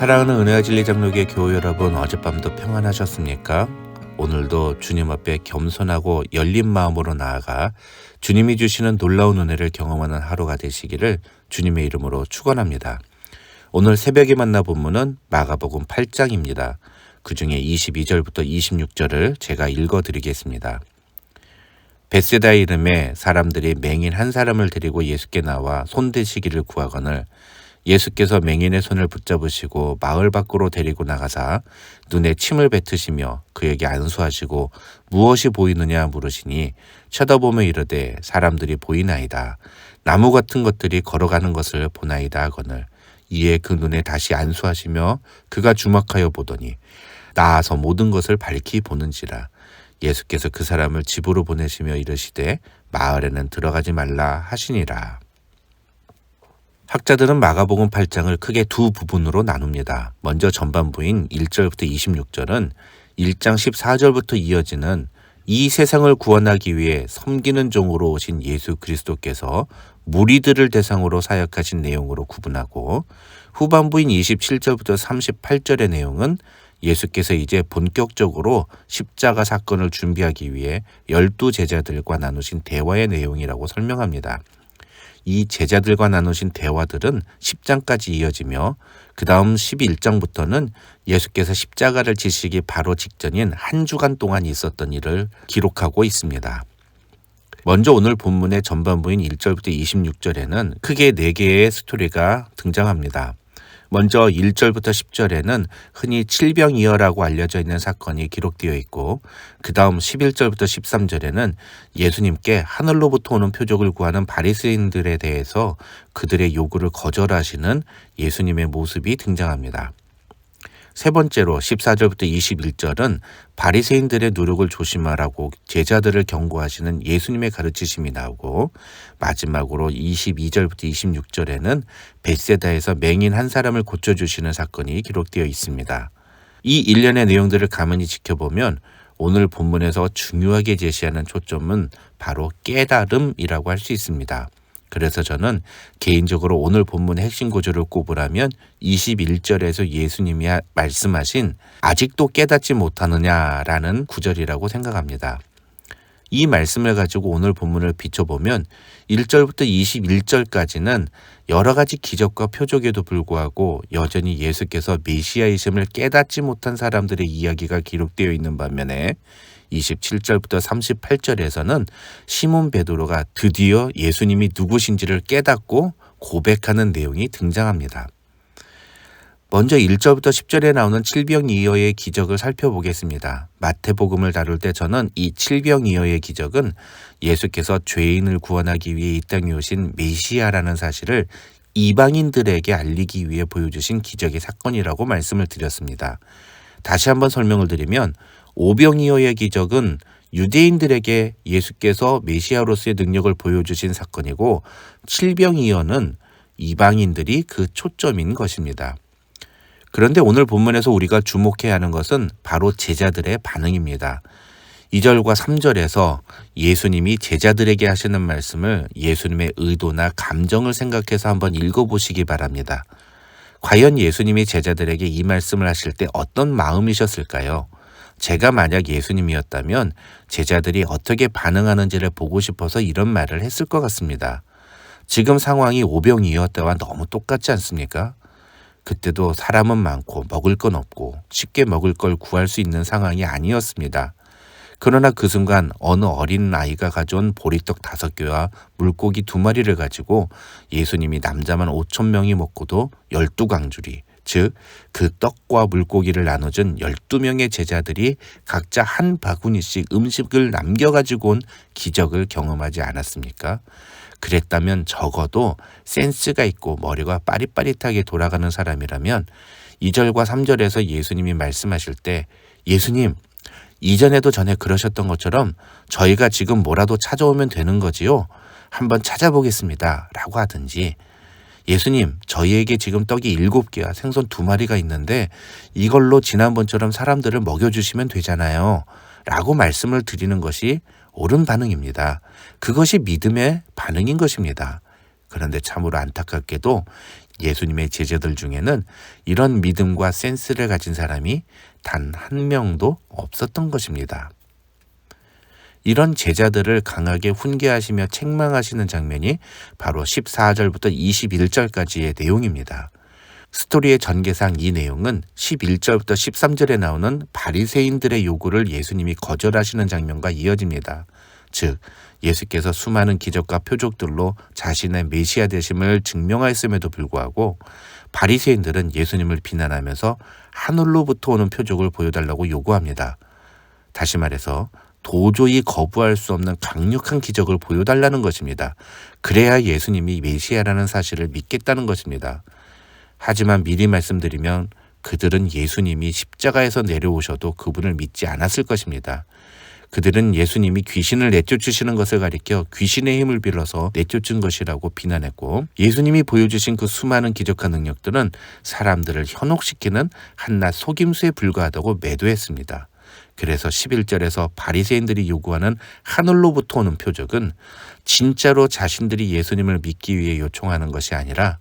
사랑하는 은혜와 진리 장로교회 교우 여러분, 어젯밤도 평안하셨습니까? 오늘도 주님 앞에 겸손하고 열린 마음으로 나아가 주님이 주시는 놀라운 은혜를 경험하는 하루가 되시기를 주님의 이름으로 축원합니다. 오늘 새벽에 만나 본문은 마가복음 8장입니다. 그 중에 22절부터 26절을 제가 읽어드리겠습니다. 벳세다 이름에 사람들이 맹인 한 사람을 데리고 예수께 나와 손대시기를 구하거늘 예수께서 맹인의 손을 붙잡으시고 마을 밖으로 데리고 나가사 눈에 침을 뱉으시며 그에게 안수하시고 무엇이 보이느냐 물으시니 쳐다보며 이르되 사람들이 보이나이다. 나무 같은 것들이 걸어가는 것을 보나이다 하거늘 이에 그 눈에 다시 안수하시며 그가 주목하여 보더니 나아서 모든 것을 밝히 보는지라. 예수께서 그 사람을 집으로 보내시며 이르시되 마을에는 들어가지 말라 하시니라. 학자들은 마가복음 8장을 크게 두 부분으로 나눕니다. 먼저 전반부인 1절부터 26절은 1장 14절부터 이어지는 이 세상을 구원하기 위해 섬기는 종으로 오신 예수 그리스도께서 무리들을 대상으로 사역하신 내용으로 구분하고, 후반부인 27절부터 38절의 내용은 예수께서 이제 본격적으로 십자가 사건을 준비하기 위해 12제자들과 나누신 대화의 내용이라고 설명합니다. 이 제자들과 나누신 대화들은 10장까지 이어지며 그 다음 11장부터는 예수께서 십자가를 지시기 바로 직전인 한 주간 동안 있었던 일을 기록하고 있습니다. 먼저 오늘 본문의 전반부인 1절부터 26절에는 크게 4개의 스토리가 등장합니다. 먼저 1절부터 10절에는 흔히 칠병이어라고 알려져 있는 사건이 기록되어 있고, 그 다음 11절부터 13절에는 예수님께 하늘로부터 오는 표적을 구하는 바리새인들에 대해서 그들의 요구를 거절하시는 예수님의 모습이 등장합니다. 세 번째로 14절부터 21절은 바리새인들의 누룩을 조심하라고 제자들을 경고하시는 예수님의 가르치심이 나오고, 마지막으로 22절부터 26절에는 벳세다에서 맹인 한 사람을 고쳐주시는 사건이 기록되어 있습니다. 이 일련의 내용들을 가만히 지켜보면 오늘 본문에서 중요하게 제시하는 초점은 바로 깨달음이라고 할 수 있습니다. 그래서 저는 개인적으로 오늘 본문의 핵심 구조를 꼽으라면 21절에서 예수님이 말씀하신 아직도 깨닫지 못하느냐라는 구절이라고 생각합니다. 이 말씀을 가지고 오늘 본문을 비춰보면 1절부터 21절까지는 여러 가지 기적과 표적에도 불구하고 여전히 예수께서 메시아이심을 깨닫지 못한 사람들의 이야기가 기록되어 있는 반면에 27절부터 38절에서는 시몬 베드로가 드디어 예수님이 누구신지를 깨닫고 고백하는 내용이 등장합니다. 먼저 1절부터 10절에 나오는 칠병이어의 기적을 살펴보겠습니다. 마태복음을 다룰 때 저는 이 칠병이어의 기적은 예수께서 죄인을 구원하기 위해 이 땅에 오신 메시아라는 사실을 이방인들에게 알리기 위해 보여주신 기적의 사건이라고 말씀을 드렸습니다. 다시 한번 설명을 드리면 오병이어의 기적은 유대인들에게 예수께서 메시아로서의 능력을 보여주신 사건이고, 칠병이어는 이방인들이 그 초점인 것입니다. 그런데 오늘 본문에서 우리가 주목해야 하는 것은 바로 제자들의 반응입니다. 2절과 3절에서 예수님이 제자들에게 하시는 말씀을 예수님의 의도나 감정을 생각해서 한번 읽어보시기 바랍니다. 과연 예수님이 제자들에게 이 말씀을 하실 때 어떤 마음이셨을까요? 제가 만약 예수님이었다면 제자들이 어떻게 반응하는지를 보고 싶어서 이런 말을 했을 것 같습니다. 지금 상황이 오병이어 때와 너무 똑같지 않습니까? 그때도 사람은 많고 먹을 건 없고 쉽게 먹을 걸 구할 수 있는 상황이 아니었습니다. 그러나 그 순간 어느 어린 아이가 가져온 보리떡 5개와 물고기 2마리를 가지고 예수님이 남자만 5,000명이 먹고도 12광주리, 즉 그 떡과 물고기를 나눠준 12명의 제자들이 각자 한 바구니씩 음식을 남겨가지고 온 기적을 경험하지 않았습니까? 그랬다면 적어도 센스가 있고 머리가 빠릿빠릿하게 돌아가는 사람이라면 2절과 3절에서 예수님이 말씀하실 때 예수님, 이전에도 전에 그러셨던 것처럼 저희가 지금 뭐라도 찾아오면 되는 거지요? 한번 찾아보겠습니다 라고 하든지, 예수님, 저희에게 지금 떡이 7개와 생선 2마리가 있는데 이걸로 지난번처럼 사람들을 먹여주시면 되잖아요 라고 말씀을 드리는 것이 옳은 반응입니다. 그것이 믿음의 반응인 것입니다. 그런데 참으로 안타깝게도 예수님의 제자들 중에는 이런 믿음과 센스를 가진 사람이 단 한 명도 없었던 것입니다. 이런 제자들을 강하게 훈계하시며 책망하시는 장면이 바로 14절부터 21절까지의 내용입니다. 스토리의 전개상 이 내용은 11절부터 13절에 나오는 바리새인들의 요구를 예수님이 거절하시는 장면과 이어집니다. 즉 예수께서 수많은 기적과 표적들로 자신의 메시아 되심을 증명하였음에도 불구하고 바리새인들은 예수님을 비난하면서 하늘로부터 오는 표적을 보여달라고 요구합니다. 다시 말해서 도저히 거부할 수 없는 강력한 기적을 보여달라는 것입니다. 그래야 예수님이 메시아라는 사실을 믿겠다는 것입니다. 하지만 미리 말씀드리면 그들은 예수님이 십자가에서 내려오셔도 그분을 믿지 않았을 것입니다. 그들은 예수님이 귀신을 내쫓으시는 것을 가리켜 귀신의 힘을 빌어서 내쫓은 것이라고 비난했고, 예수님이 보여주신 그 수많은 기적과 능력들은 사람들을 현혹시키는 한낱 속임수에 불과하다고 매도했습니다. 그래서 11절에서 바리새인들이 요구하는 하늘로부터 오는 표적은 진짜로 자신들이 예수님을 믿기 위해 요청하는 것이 아니라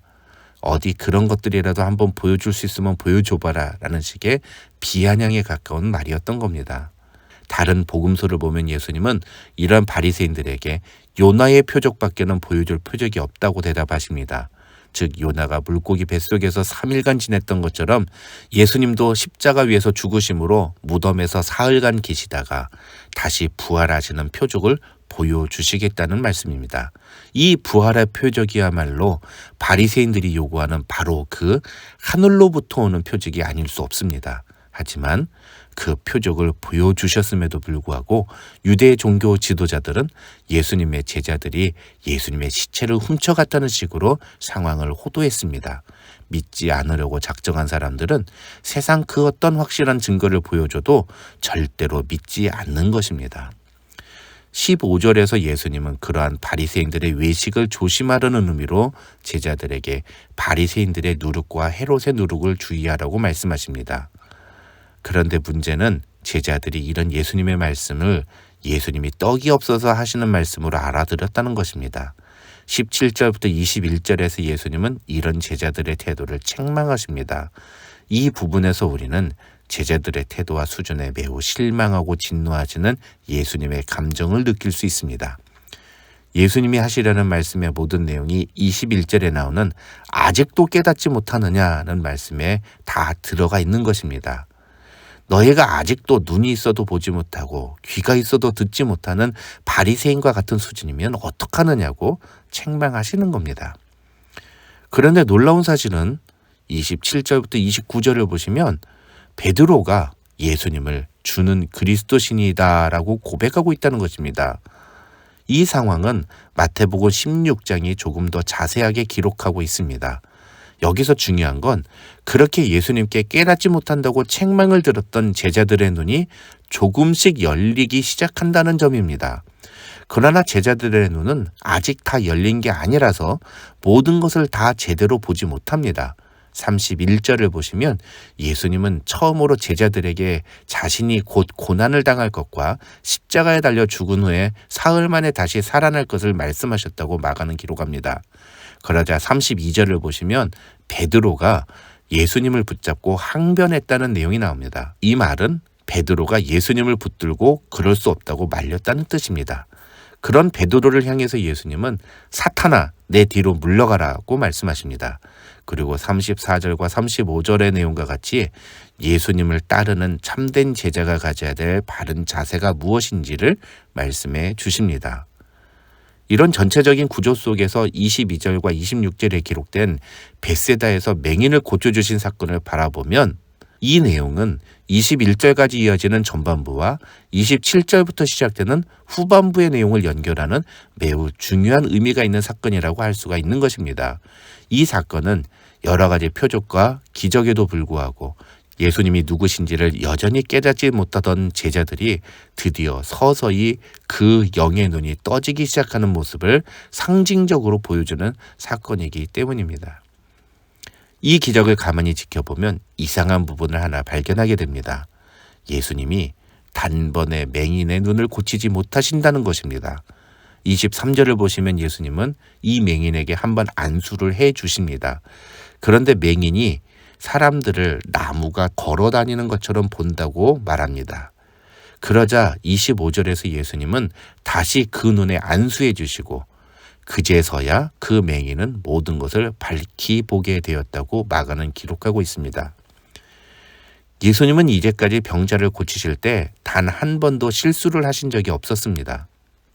어디 그런 것들이라도 한번 보여줄 수 있으면 보여줘봐라 라는 식의 비아냥에 가까운 말이었던 겁니다. 다른 복음서를 보면 예수님은 이런 바리새인들에게 요나의 표적밖에는 보여줄 표적이 없다고 대답하십니다. 즉 요나가 물고기 뱃속에서 3일간 지냈던 것처럼 예수님도 십자가 위에서 죽으심으로 무덤에서 사흘간 계시다가 다시 부활하시는 표적을 보여주시겠다는 말씀입니다. 이 부활의 표적이야말로 바리새인들이 요구하는 바로 그 하늘로부터 오는 표적이 아닐 수 없습니다. 하지만 그 표적을 보여주셨음에도 불구하고 유대 종교 지도자들은 예수님의 제자들이 예수님의 시체를 훔쳐갔다는 식으로 상황을 호도했습니다. 믿지 않으려고 작정한 사람들은 세상 그 어떤 확실한 증거를 보여줘도 절대로 믿지 않는 것입니다. 15절에서 예수님은 그러한 바리새인들의 외식을 조심하려는 의미로 제자들에게 바리새인들의 누룩과 헤롯의 누룩을 주의하라고 말씀하십니다. 그런데 문제는 제자들이 이런 예수님의 말씀을 예수님이 떡이 없어서 하시는 말씀으로 알아들었다는 것입니다. 17절부터 21절에서 예수님은 이런 제자들의 태도를 책망하십니다. 이 부분에서 우리는 제자들의 태도와 수준에 매우 실망하고 진노하시는 예수님의 감정을 느낄 수 있습니다. 예수님이 하시려는 말씀의 모든 내용이 21절에 나오는 아직도 깨닫지 못하느냐는 말씀에 다 들어가 있는 것입니다. 너희가 아직도 눈이 있어도 보지 못하고 귀가 있어도 듣지 못하는 바리새인과 같은 수준이면 어떡하느냐고 책망하시는 겁니다. 그런데 놀라운 사실은 27절부터 29절을 보시면 베드로가 예수님을 주는 그리스도신이다라고 고백하고 있다는 것입니다. 이 상황은 마태복음 16장이 조금 더 자세하게 기록하고 있습니다. 여기서 중요한 건 그렇게 예수님께 깨닫지 못한다고 책망을 들었던 제자들의 눈이 조금씩 열리기 시작한다는 점입니다. 그러나 제자들의 눈은 아직 다 열린 게 아니라서 모든 것을 다 제대로 보지 못합니다. 31절을 보시면 예수님은 처음으로 제자들에게 자신이 곧 고난을 당할 것과 십자가에 달려 죽은 후에 사흘 만에 다시 살아날 것을 말씀하셨다고 마가는 기록합니다. 그러자 32절을 보시면 베드로가 예수님을 붙잡고 항변했다는 내용이 나옵니다. 이 말은 베드로가 예수님을 붙들고 그럴 수 없다고 말렸다는 뜻입니다. 그런 베드로를 향해서 예수님은 사탄아 내 뒤로 물러가라고 말씀하십니다. 그리고 34절과 35절의 내용과 같이 예수님을 따르는 참된 제자가 가져야 될 바른 자세가 무엇인지를 말씀해 주십니다. 이런 전체적인 구조 속에서 22절과 26절에 기록된 벳세다에서 맹인을 고쳐주신 사건을 바라보면 이 내용은 21절까지 이어지는 전반부와 27절부터 시작되는 후반부의 내용을 연결하는 매우 중요한 의미가 있는 사건이라고 할 수가 있는 것입니다. 이 사건은 여러 가지 표적과 기적에도 불구하고 예수님이 누구신지를 여전히 깨닫지 못하던 제자들이 드디어 서서히 그 영의 눈이 떠지기 시작하는 모습을 상징적으로 보여주는 사건이기 때문입니다. 이 기적을 가만히 지켜보면 이상한 부분을 하나 발견하게 됩니다. 예수님이 단번에 맹인의 눈을 고치지 못하신다는 것입니다. 23절을 보시면 예수님은 이 맹인에게 한번 안수를 해 주십니다. 그런데 맹인이 사람들을 나무가 걸어 다니는 것처럼 본다고 말합니다. 그러자 25절에서 예수님은 다시 그 눈에 안수해 주시고 그제서야 그 맹인은 모든 것을 밝히 보게 되었다고 마가는 기록하고 있습니다. 예수님은 이제까지 병자를 고치실 때 단 한 번도 실수를 하신 적이 없었습니다.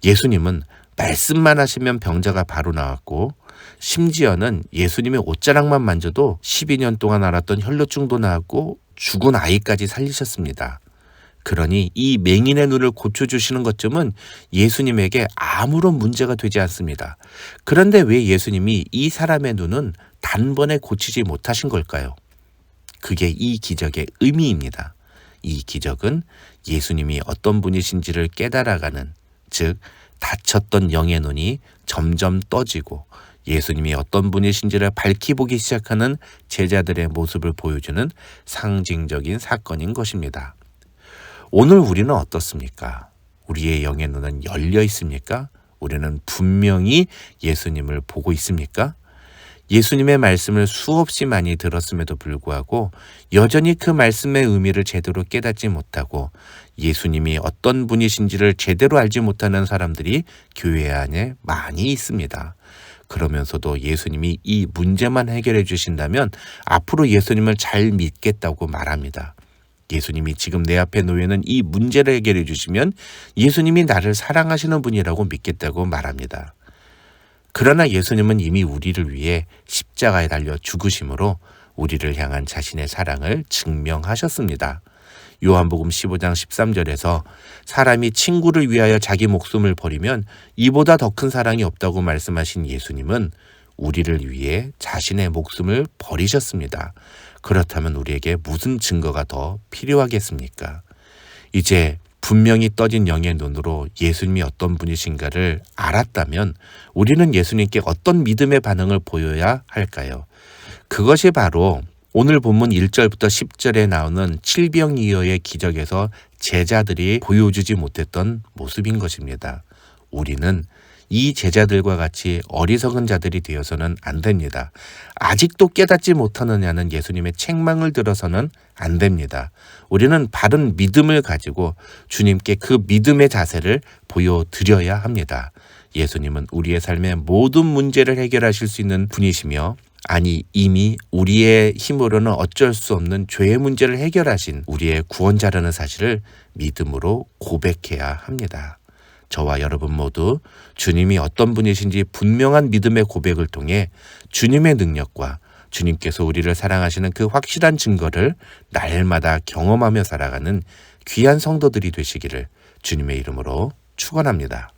예수님은 말씀만 하시면 병자가 바로 나왔고 심지어는 예수님의 옷자락만 만져도 12년 동안 앓았던 혈루증도 나았고 죽은 아이까지 살리셨습니다. 그러니 이 맹인의 눈을 고쳐주시는 것쯤은 예수님에게 아무런 문제가 되지 않습니다. 그런데 왜 예수님이 이 사람의 눈은 단번에 고치지 못하신 걸까요? 그게 이 기적의 의미입니다. 이 기적은 예수님이 어떤 분이신지를 깨달아가는, 즉 닫혔던 영의 눈이 점점 떠지고 예수님이 어떤 분이신지를 밝히 보기 시작하는 제자들의 모습을 보여주는 상징적인 사건인 것입니다. 오늘 우리는 어떻습니까? 우리의 영의 눈은 열려 있습니까? 우리는 분명히 예수님을 보고 있습니까? 예수님의 말씀을 수없이 많이 들었음에도 불구하고 여전히 그 말씀의 의미를 제대로 깨닫지 못하고 예수님이 어떤 분이신지를 제대로 알지 못하는 사람들이 교회 안에 많이 있습니다. 그러면서도 예수님이 이 문제만 해결해 주신다면 앞으로 예수님을 잘 믿겠다고 말합니다. 예수님이 지금 내 앞에 놓여있는 이 문제를 해결해 주시면 예수님이 나를 사랑하시는 분이라고 믿겠다고 말합니다. 그러나 예수님은 이미 우리를 위해 십자가에 달려 죽으심으로 우리를 향한 자신의 사랑을 증명하셨습니다. 요한복음 15장 13절에서 사람이 친구를 위하여 자기 목숨을 버리면 이보다 더 큰 사랑이 없다고 말씀하신 예수님은 우리를 위해 자신의 목숨을 버리셨습니다. 그렇다면 우리에게 무슨 증거가 더 필요하겠습니까? 이제 분명히 떠진 영의 눈으로 예수님이 어떤 분이신가를 알았다면 우리는 예수님께 어떤 믿음의 반응을 보여야 할까요? 그것이 바로 오늘 본문 1절부터 10절에 나오는 칠병이어의 기적에서 제자들이 보여주지 못했던 모습인 것입니다. 우리는 이 제자들과 같이 어리석은 자들이 되어서는 안 됩니다. 아직도 깨닫지 못하느냐는 예수님의 책망을 들어서는 안 됩니다. 우리는 바른 믿음을 가지고 주님께 그 믿음의 자세를 보여드려야 합니다. 예수님은 우리의 삶의 모든 문제를 해결하실 수 있는 분이시며 아니 이미 우리의 힘으로는 어쩔 수 없는 죄의 문제를 해결하신 우리의 구원자라는 사실을 믿음으로 고백해야 합니다. 저와 여러분 모두 주님이 어떤 분이신지 분명한 믿음의 고백을 통해 주님의 능력과 주님께서 우리를 사랑하시는 그 확실한 증거를 날마다 경험하며 살아가는 귀한 성도들이 되시기를 주님의 이름으로 축원합니다.